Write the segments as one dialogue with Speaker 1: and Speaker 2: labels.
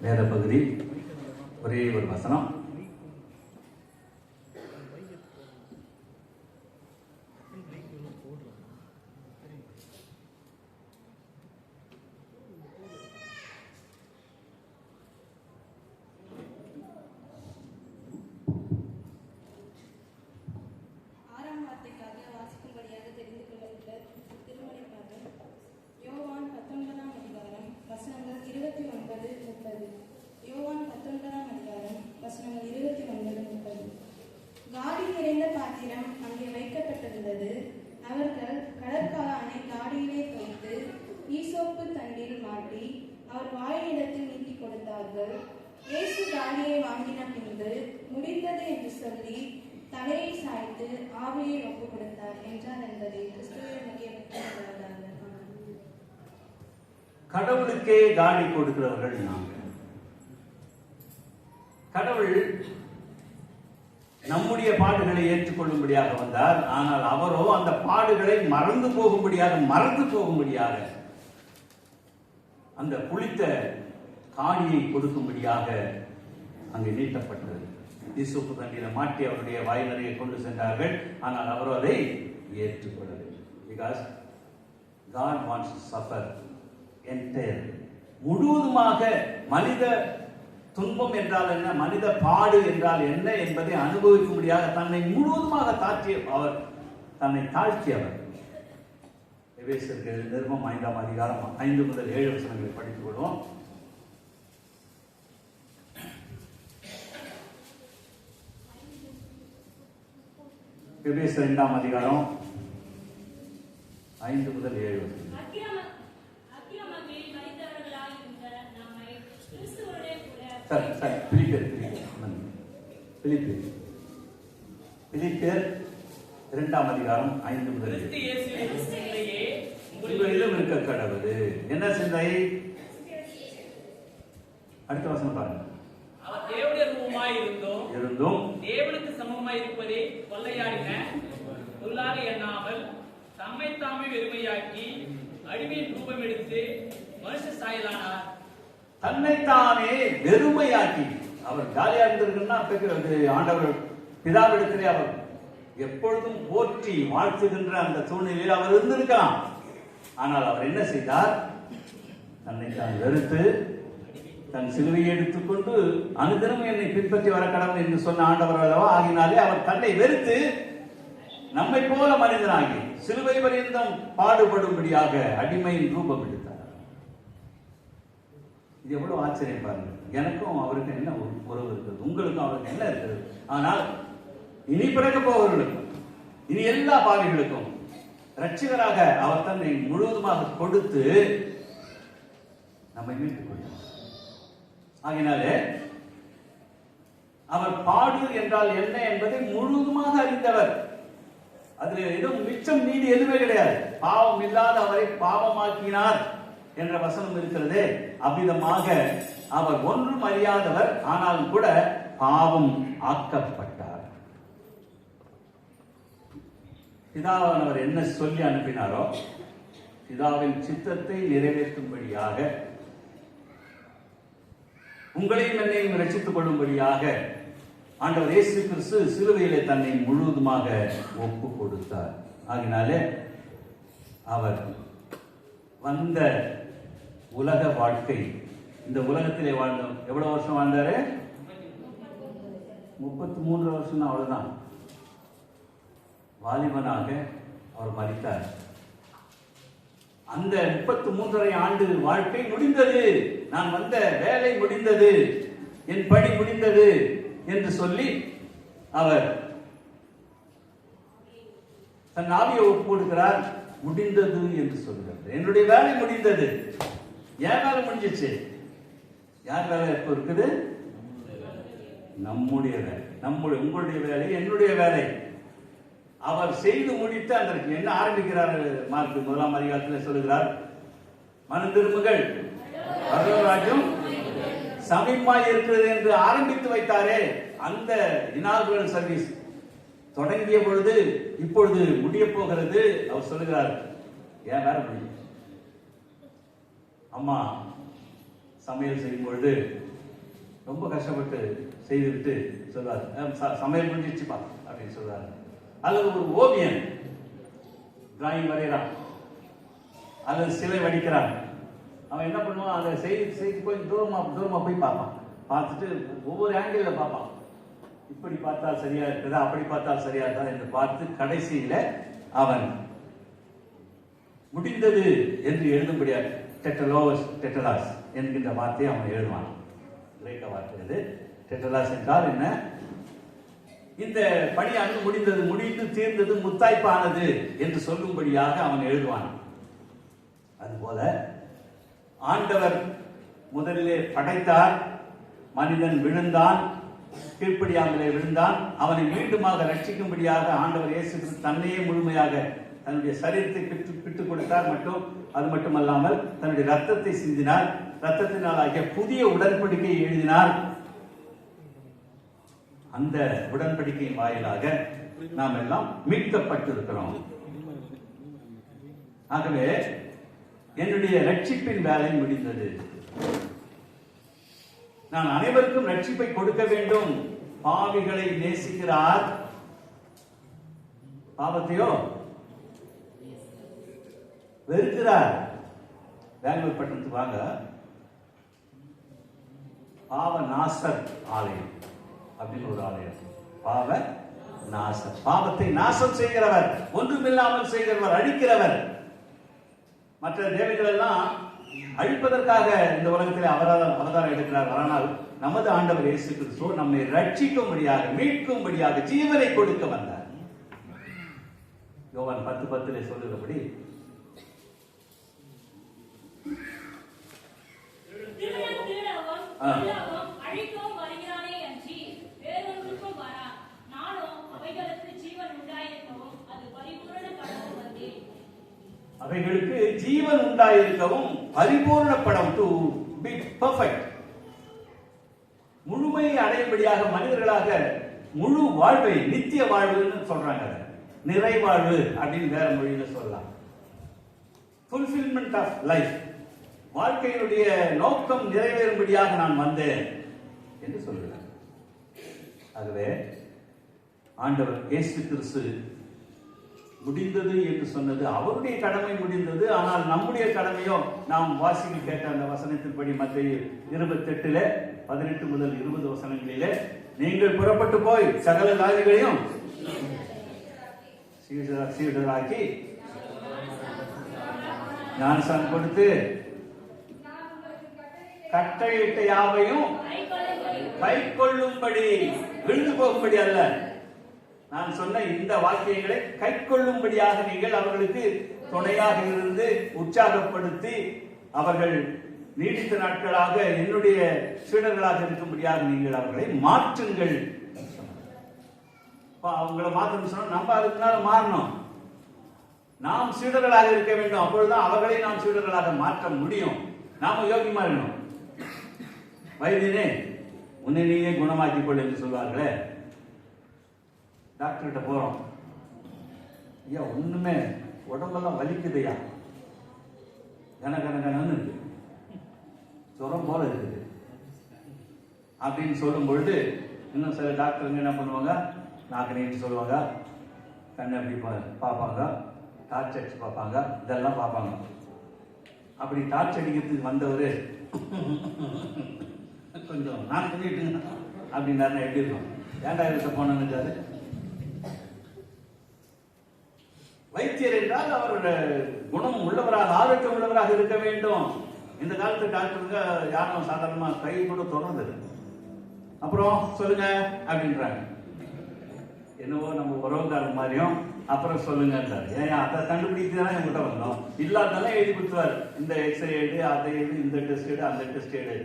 Speaker 1: வேத பகுதி ஒரே ஒரு வசனம்.
Speaker 2: காடி நிறைந்த பாத்திரம் அங்கே வைக்கப்பட்டிருந்தது. அவர்கள் கடற்காலானை காடியிலே வைத்து ஈசோப்பு தண்டில் மாட்டி அவர் வாயிலிடத்தில் நீட்டி கொடுத்தார்கள். இயேசு காடியை வாங்கின பின்பு முடிந்தது என்று சொல்லி தலையை சாய்த்து ஆவியை ஒப்பு கொடுத்தார் என்றார் என்பதை
Speaker 1: கடவுளுக்கே காடி கொடுக்கிறவர்கள் நாங்கள். கடவுள் நம்முடைய பாடுகளை ஏற்றுக்கொள்ளும்படியாக வந்தார். ஆனால் அவரோ அந்த பாடுகளை மறந்து போகும்படியாக அந்த புளித்த காடியை கொடுக்கும்படியாக அங்கு நீட்டப்பட்டது. ஈசோப்பு தண்டில மாட்டி அவருடைய வாய் நிறைய கொண்டு சென்றார்கள். ஆனால் அவரோ அதை ஏற்றுக்கொள்ளவில்லை. Because God wants to suffer entirely. முழுவதுமாக மனித துன்பம் என்றால் என்ன, மனித பாடு என்றால் என்ன என்பதை அனுபவிக்கும்படியாக தன்னை முழுவதுமாக அவர் தன்னை தாழ்த்தியவர். எபேசியர்கள் நிருபம் 5ஆம் அதிகாரம் 5 முதல் 7 வசனங்களை படித்துக் கொள்வோம். எபேசியர் 2ஆம் அதிகாரம் 5 முதல் 7 வசனம். பிலிப்பியர் 2ஆம் அதிகாரம் 5 முதல் 7. உங்களிலும் இருக்க கடவுது என்ன சிந்தை? அடுத்த வசனம் பாருங்க.
Speaker 3: அவர் தேவனுடைய ரூபமாய் இருந்தும் தேவனுக்கு சமமாய் இருப்பதை கொள்ளையாடின பொருளாக எண்ணாமல் தம்மை தாமே வெறுமையாக்கி அடிமையின் ரூபம் எடுத்து மனுஷ சாயலானார்.
Speaker 1: தன்னைத்தானே வெறுமையாக்கி அவர் ஜாலியா இருந்திருக்குன்னா ஆண்டவர் பிதாவிடத்திலே அவர் எப்பொழுதும் போற்றி வாழ்த்துகின்ற அந்த சூழ்நிலையில் அவர் இருந்திருக்கலாம். ஆனால் அவர் என்ன செய்தார்? தன்னைத்தான் வெறுத்து தன் சிலுவையை எடுத்துக்கொண்டு அனுதினம் என்னை பின்பற்றி வர கடவுள் என்று சொன்ன ஆண்டவர் அல்லவா. ஆகினாலே அவர் தன்னை வெறுத்து நம்மை போல மனிதனாகி சிலுவை பரியந்தம் பாடுபடும்படியாக அடிமையின் ரூபம் எடுத்தார். இது எவ்வளவு ஆச்சரியம் பாருங்க. எனக்கும் அவருக்கு என்ன உறவு இருக்கிறது, உங்களுக்கும் அவருக்கு என்ன இருக்கிறது. ஆனால் இனி பிறக்க போவர்களுக்கும் இனி எல்லா பாவிகளுக்கும் இரட்சகராக அவர் தன்னை முழுவதுமாக கொடுத்து நம்மை மீட்டுக் கொண்டார். ஆகினாலே அவர் பாடு என்றால் என்ன என்பதை முழுவதுமாக அறிந்தவர். அதுல எதுவும் மிச்சம் நீதி எதுவுமே கிடையாது. பாவம் இல்லாத அவரை பாவமாக்கினார் என்ற வசனம் இருக்கிறதே. அவ்விதமாக அவர் ஒன்றும் அறியாதவர், ஆனாலும் கூட பாவம் ஆக்கப்பட்டார். பிதாவானவர் என்ன சொல்லி அனுப்பினாரோ பிதாவின் சித்தத்தை நிறைவேற்றும்படியாக உங்களையும் என்னையும் ரட்சித்துக் கொள்ளும்படியாக ஆண்டவர் இயேசு கிறிஸ்து சிலுவையிலே தன்னை முழுவதுமாக ஒப்பு கொடுத்தார். ஆகினாலே அவர் வந்த உலக வாழ்க்கை, இந்த உலகத்திலே வாழ்ந்தோம். எவ்வளவு வருஷம் வாழ்ந்தாரு? 33 வருஷம். அவ்வளவுதான். வாலிபனாக அவர் மரித்தார். அந்த 33.5 ஆண்டு வாழ்க்கை முடிந்தது. நான் வந்த வேலை முடிந்தது, என் பணி முடிந்தது என்று சொல்லி அவர் தன் ஆவியை ஒப்பு கொடுக்கிறார். முடிந்தது என்று சொல்கிறார். என்னுடைய வேலை முடிந்தது. என் வேலை முடிஞ்சிச்சு. யார் வேலை எப்ப இருக்குது? நம்முடைய வேலை. உங்களுடைய வேலை, என்னுடைய வேலை. அவர் செய்து முடித்து அதற்கு என்ன ஆரம்பிக்கிறார்? மார்க் 1ஆம் அதிகாரத்தில் சொல்லுகிறார், மனம் திரும்புங்கள், பரலோகராஜ்யம் சமீபமாய் இருக்கிறது என்று ஆரம்பித்து வைத்தாரே. அந்த இனாகுரல் சர்வீஸ் தொடங்கிய பொழுது இப்பொழுது முடிய போகிறது. அவர் சொல்லுகிறார், ஏன் வேற முடியும்? அம்மா சமையல் செய்யும் பொழுது ரொம்ப கஷ்டப்பட்டு செய்துவிட்டு சொல்வார், சமையல் முடிஞ்சிச்சுப்பா அப்படின்னு சொல்வார். அல்லது ஒரு ஓவியன் டிராயிங் வரைகிறான் அல்லது சிலை வடிக்கிறான், அவன் என்ன பண்ணுவான், அதை செய்து போய் தூரமா போய் பார்ப்பான். பார்த்துட்டு ஒவ்வொரு ஆங்கிள் பார்ப்பான். இப்படி பார்த்தால் சரியா இருக்குதா, அப்படி பார்த்தால் சரியா இருக்குதா என்று பார்த்து கடைசியில அவன் முடிந்தது என்று எழுதும்படியாக டெட்டலாஸ் என்கின்ற வார்த்தையை அவன் எழுதுவான். கிரேக்க வார்த்தை அது. டெட்டலாஸ் என்றால் என்ன? இந்த பணி அங்கு முடிந்தது, முடிந்து தீர்ந்தது, முத்தாய்ப்பானது என்று சொல்லும்படியாக அவன் எழுதுவான். அதுபோல ஆண்டவர் முதலிலே படைத்தார், மனிதன் விழுந்தான், கீழ்ப்படியாமலே விழுந்தான். அவனை மீண்டுமாக ரட்சிக்கும்படியாக ஆண்டவர் இயேசு கிறிஸ்து தன்னையே முழுமையாக தன்னுடைய சரீரத்தை பிட்டுக் கொடுத்தார். அது மட்டுமல்லாமல் தன்னுடைய ரத்தத்தை சிந்தினார். ரத்தத்தினால் ஆகிய புதிய உடன்படிக்கையை எழுதினார். அந்த உடன்படிக்கையின் வாயிலாக நாம் எல்லாம் மீட்கப்பட்டிருக்கிறோம். ஆகவே என்னுடைய ரட்சிப்பின் வேலை முடிந்தது. நான் அனைவருக்கும் ரட்சிப்பை கொடுக்க வேண்டும். பாவிகளை நேசிக்கிறார், பாவத்தையோ வெறுக்கிறார். பெங்களூர் பட்டணத்துக்கு வாங்க, பாவ நாசர் ஆலயம் அப்படின்னு ஒரு ஆலயம். பாவ நாசர், பாவத்தை நாசம் செய்கிறவர், ஒன்றுமில்லாமல் செய்கிறவர், அழிக்கிறவர். மற்ற தேவர்கள் எல்லாம் அழிப்பதற்காக இந்த உலகத்தில் அவதாரம் எடுக்கிறார். ஆனால் நமது ஆண்டவர் இயேசு கிறிஸ்து நம்மை ரட்சிக்கும்படியாக, மீட்கும்படியாக ஜீவனை கொடுக்க வந்தார். யோவான் 10:10 சொல்லுகிறபடி அவைகளுக்கு ஜீவன் உண்டாயிருக்கவும் பரிபூர்ணப்படும், டு பி பெர்ஃபெக்ட், முழுமையை அடையும்படியாக மனிதர்களாக முழு வாழ்வை, நித்திய வாழ்வுன்னு சொல்றாங்க. நிறைவாழ்வு அப்படின்னு வேற மொழியில சொல்லலாம். ஃபுல்ஃபில்மெண்ட் ஆஃப் லைஃப், வாழ்க்கையினுடைய நோக்கம் நிறைவேறும்படியாக நான் வந்தேன் என்று சொல்கிறார். ஆகவே ஆண்டவர் இயேசு கிறிஸ்து முடிந்தது என்று சொன்னது அவருடைய கடமை முடிந்தது. ஆனால் நம்முடைய கடமையோ, நாம் வாசிக்க கேட்ட அந்த வசனத்தின்படி மத்தேயு 28 18 முதல் 20 வசனங்களிலே, நீங்கள் புறப்பட்டு போய் சகல ஜாதிகளையும் சீடராக்கி ஞானஸ்நானம் கொடுத்து கட்டளையிட்ட யாவையும் கைக்கொள்ளும்படி, விழுந்து போகும்படி அல்ல, நான் சொன்ன இந்த வாக்கியங்களை கைக்கொள்ளும்படியாக நீங்கள் அவர்களுக்கு துணையாக இருந்து உற்சாகப்படுத்தி அவர்கள் நீடித்த நாட்களாக என்னுடைய சீடர்களாக இருக்கும்படியாக நீங்கள் அவர்களை மாற்றுங்கள். அவங்கள மாற்றணும் சொன்னா நம்ம அதுக்குனால மாறணும். நாம் சீடர்களாக இருக்க வேண்டும். அப்பொழுதுதான் அவர்களை நாம் சீடர்களாக மாற்ற முடியும். நாம யோகியமா இருக்கணும். வைத்தியனே உன்னை நீயே குணமாக்கிக் கொள் என்று சொல்வார்களே. டாக்டர் கிட்ட போறோம், ஐயா ஒண்ணுமே உடம்பெல்லாம் வலிக்குதையா, கனகனகனன்னு இருக்கு, ஜுரம் போல இருக்குது அப்படின்னு சொல்லும் பொழுது, இன்னும் சில டாக்டருங்க என்ன பண்ணுவாங்க, நாக்கு நீட்டு சொல்லுவாங்க, கண்ணை எப்படி பார்ப்பாங்க, டார்ச் அடிச்சு பார்ப்பாங்க, இதெல்லாம் பார்ப்பாங்க. அப்படி டார்ச் அடிக்கிறதுக்கு வந்தவர் கொஞ்சம் நான் சொல்லிட்டுங்க அப்படின்னாரு. எப்படி இருக்கும், ஏண்டா இருக்க போனேன்னு. வைத்தியர் என்றால் அவர் குணம் உள்ளவராக, ஆரோக்கியம் உள்ளவராக இருக்க வேண்டும். இந்த காலத்து டாக்டருங்க யாரும் சாதாரணமா கை கூட தொடர்ந்தது. அப்புறம் சொல்லுங்க அப்படின்றாங்க. என்னவோ நம்ம உறவுக்காரர் மாதிரியும் அப்புறம் சொல்லுங்கன்றாரு. ஏன் அதை கண்டுபிடிச்சுதான் என்கிட்ட வந்தோம். இல்லாதெல்லாம் எழுதி கொடுத்துருவாரு. இந்த எக்ஸ்ரே எடு, அதை எடு, இந்த டெஸ்ட் எடு, அந்த டெஸ்ட் எடு,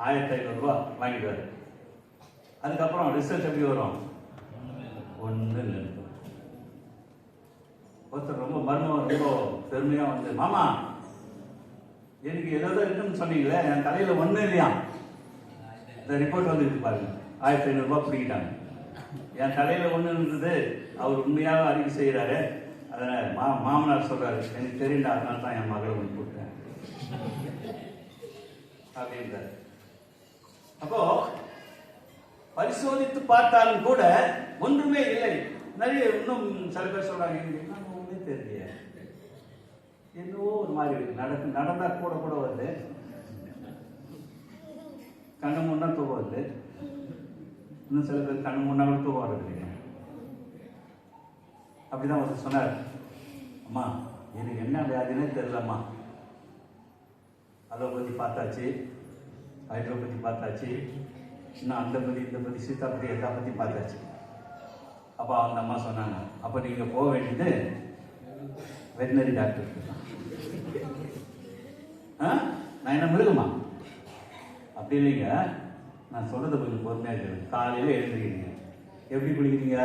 Speaker 1: 1500 ரூபாய் வாங்கிடுவாரு. அதுக்கப்புறம் ரிசல்ட் எப்படி வரும், ஒண்ணு இல்லை. ஒருத்தர் ரொம்ப மர்மம், ரொம்ப பெருமையா வந்து, மாமா எனக்கு ஏதோ இருக்குன்னு சொன்னீங்களே, என் தலையில ஒண்ணு இல்லையா, இந்த ரிப்போர்ட் வந்துருக்கு பாருங்க, 1500 ரூபாய் பிடிக்கிட்டாங்க. என் தலையில ஒண்ணு இருந்தது, அவர் உண்மையாக அறிக்கை செய்யறாரு. அதனால மாமனார் சொல்றாரு, எனக்கு தெரியுண்டா, அதனால தான் என் மகளை ஒன்று கூப்பிட்டேன். அப்படின்றார். அப்போ பரிசோதித்து பார்த்தாலும் கூட ஒன்றுமே இல்லை. நிறைய இன்னும் சில பேர் சொல்றாங்க, ஒண்ணுமே தெரியல, என்னவோ ஒரு மாதிரி இருக்கு, நடந்தா கூட கூட வருது, கண்ணு முன்னா தூக்கம் வருது. இன்னும் சில பேர் கண்ணு முன்னா கூட தூக்கம் வருது இல்லையா? அப்படிதான் ஒருத்தர் சொன்னார், அம்மா எனக்கு என்ன வியாதினே தெரியலம்மா, அலோபதி பார்த்தாச்சு, ஹைட்ரோபதி பார்த்தாச்சு, இன்னும் அந்த பதி இந்த பதி சீதாபதி எல்லா பத்தி பார்த்தாச்சு. அப்போ அந்த அம்மா சொன்னாங்க, அப்போ நீங்க போக வேண்டியது வெட்டினரி டாக்டருக்கு தான். நான் என்ன மிருகமா? அப்படி இல்லைங்க, நான் சொல்றது கொஞ்சம் பொறுமையா இருக்கு. காலையில எழுந்துக்கிறீங்க, எப்படி குளிக்கிறீங்க?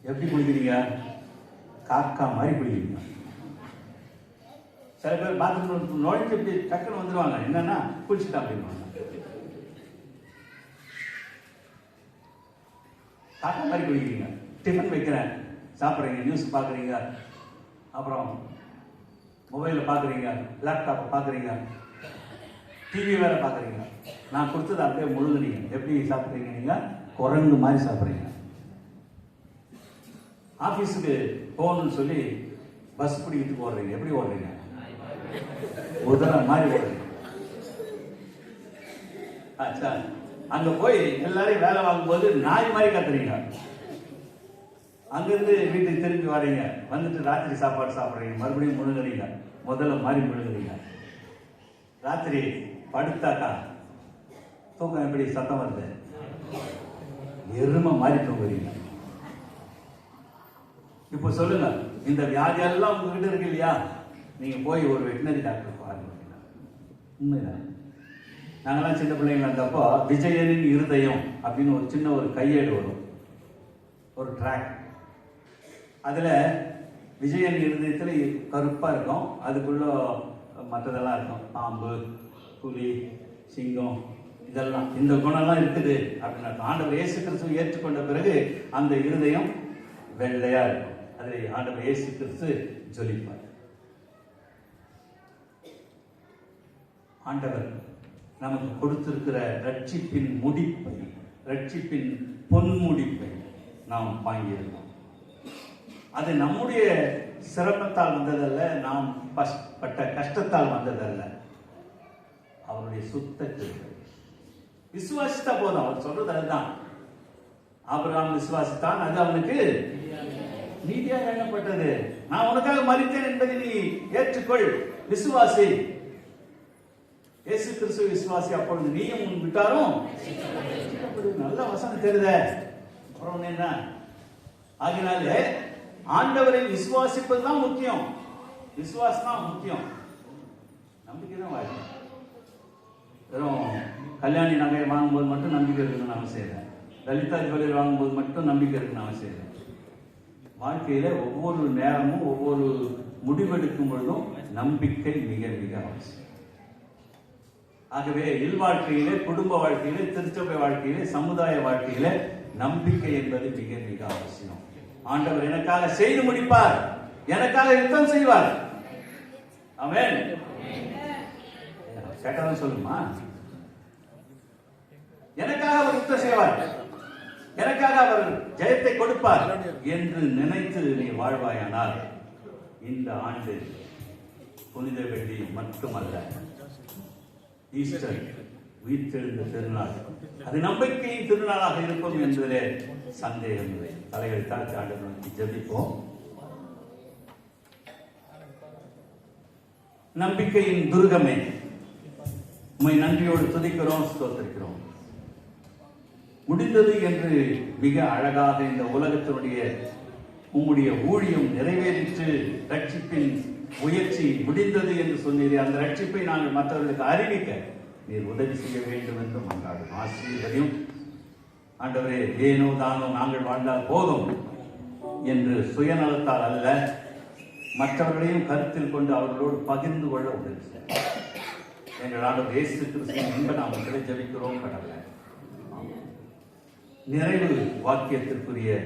Speaker 1: எப்படி குளிக்கிறீங்க? காக்கா மாதிரி குளிக்கிறீங்க. சில பேர் பாத்ரூம் நுழைஞ்சு இப்படி டக்குன்னு வந்துடுவாங்க, என்னன்னா குளிச்சுட்டா அப்படின்வாங்க. காக்கா மாதிரி குளிக்கிறீங்க. டிஃபன் வைக்கிறேன், சாப்பிட்றீங்க, நியூஸ் பார்க்குறீங்க, அப்புறம் மொபைலில் பார்க்குறீங்க, லேப்டாப்பை பார்க்குறீங்க, டிவி வேற பார்க்குறீங்க. நான் கொடுத்தது அப்படியே முழுங்குறீங்க. எப்படி சாப்பிட்றீங்க? நீங்கள் குரங்கு மாதிரி சாப்பிட்றீங்க. ஆஃபீஸுக்கு போகணும்னு சொல்லி பஸ் பிடிக்கிறதுக்கு ஓடுறீங்க. எப்படி ஓடுறீங்க? உதற மாதிரி ஓடுறீங்க. ஆச்சா, அங்க போய் எல்லாரையும் வேலை வாங்கும்போது நாய் மாதிரி கத்துறீங்க. அங்கிருந்து வீட்டுக்கு திரும்பி வரீங்க, வந்துட்டு ராத்திரி சாப்பாடு சாப்பிட்றீங்க, மறுபடியும் முழுங்குறீங்க, முதல்ல மாதிரி முழுங்குறீங்க. ராத்திரி படுத்தாக்கா தூக்கம் எப்படி சத்தம் வருது? எருமை மாதிரி தூங்குறீங்க. இப்போ சொல்லுங்க, இந்த வியாதியெல்லாம் உங்ககிட்ட இருக்கு இல்லையா? நீங்க போய் ஒரு வெட்டினரி டாக்டர் பாருங்க. உண்மைதான். நாங்கெல்லாம் சின்ன பிள்ளைங்களா இருந்தப்போ விஜயனின் இருதயம் அப்படின்னு ஒரு சின்ன ஒரு கையேடு வரும், ஒரு ட்ராக். அதுல விஜயன் இருதயத்துல கருப்பா இருக்கும், அதுக்குள்ள மற்றதெல்லாம் இருக்கும், பாம்பு, புலி, சிங்கம், இதெல்லாம் இந்த குணம்லாம் இருக்குது அப்படின்னு ஆண்டவர் இயேசு கிறிஸ்துவை ஏற்றுக்கொண்ட பிறகு அந்த இருதயம் வெள்ளையா இருக்கும். அதை ஆண்டவர் இயேசு கிறிஸ்து ஜொலிப்பார். ஆண்டவர் நமக்கு கொடுத்திருக்கிற ரட்சிப்பின் முடிப்பை, ரட்சிப்பின் பொன்முடிப்பை நாம் வாங்கியிருக்கோம். அது நம்முடைய சிரமத்தால் வந்ததல்ல, நாம் பட்ட கஷ்டத்தால் வந்ததல்ல, அவருடைய சுத்த கிருபை. விசுவாசித்தா போதும். அவர் சொல்றது அதுதான். ஆபிரகாம் விசுவாசித்தான், அது அவனுக்கு நீதியாக எண்ணப்பட்டது. நான் உனக்காக மரித்தேன் என்பதை நீ ஏற்றுக்கொள், விசுவாசி. இயேசு கிறிஸ்து விசுவாசி, அப்பொழுது நீயும் உன் விட்டாரும். நல்ல வசனம் தெரியுத. அப்புறம் என்ன? ஆகினாலே ஆண்டவரை விசுவாசிப்பது தான் முக்கியம். விசுவாசம் தான் முக்கியம். நம்பிக்கை தான் வாழ்க்கை. வெறும் கல்யாணி நகையை வாங்கும்போது மட்டும் நம்பிக்கை இருக்குன்னு அவசியம் இல்லை. லலிதா ஜுவல்லரி வாங்கும்போது மட்டும் நம்பிக்கை இருக்குன்னு அவசியம் இல்லை. வாழ்க்கையில ஒவ்வொரு நேரமும் ஒவ்வொரு முடிவெடுக்கும் பொழுதும் நம்பிக்கை மிக மிக அவசியம். ஆகவே இல்வாழ்க்கையிலே, குடும்ப வாழ்க்கையிலே, திருச்சபை வாழ்க்கையிலே, சமுதாய வாழ்க்கையிலே நம்பிக்கை என்பது மிக மிக அவசியம். ஆண்டவர் எனக்காக செய்து முடிப்பார், எனக்காக யுத்தம் செய்வார். ஆமென். கேட்டதான் சொல்லுமா? எனக்காக அவர் யுத்தம் செய்வார், எனக்காக அவர் ஜெயத்தை கொடுப்பார் என்று நினைத்து நீ வாழ்வாயானால் இந்த ஆண்டு புனித வெள்ளி மட்டுமல்ல, ஈஸ்டர் உயிர்த்தெழுந்த திருநாள், அது நம்பிக்கையின் திருநாளாக இருக்கும் என்பதிலே சந்தேகம் இல்லை. தலைகளை தாழ்த்தி ஆண்டவரை நோக்கி ஜெபிப்போம். நம்பிக்கையின் துர்கமே, உம்மை நன்றியோடு துதிக்கிறோம், ஸ்தோத்திரிக்கிறோம். முடிந்தது என்று மிக அழகாக இந்த உலகத்தினுடைய உம்முடைய ஊழியம் நிறைவேறிற்று, ரட்சிப்பின் முயற்சி முடிந்தது என்று சொன்னீரே, அந்த ரட்சிப்பை நாங்கள் மற்றவர்களுக்கு அறிவிக்க நீர் உதவி செய்ய வேண்டும் என்று மன்றாடும். ஆசீர்வதியும் ஆண்டவரே. ஏனோ தானோ நாங்கள் வாழ்ந்தால் போதும் என்று சுயநலத்தால் அல்ல, மற்றவர்களையும் கருத்தில் கொண்டு அவர்களோடு பகிர்ந்து கொள்ள உதவி செய்ய எங்கள் ஆண்டவர் இயேசு கிறிஸ்துவின் இன்ப நாமத்திலே ஜெபிக்கிறோம் கடவுளே. நிறைவு வாக்கியத்திற்குரிய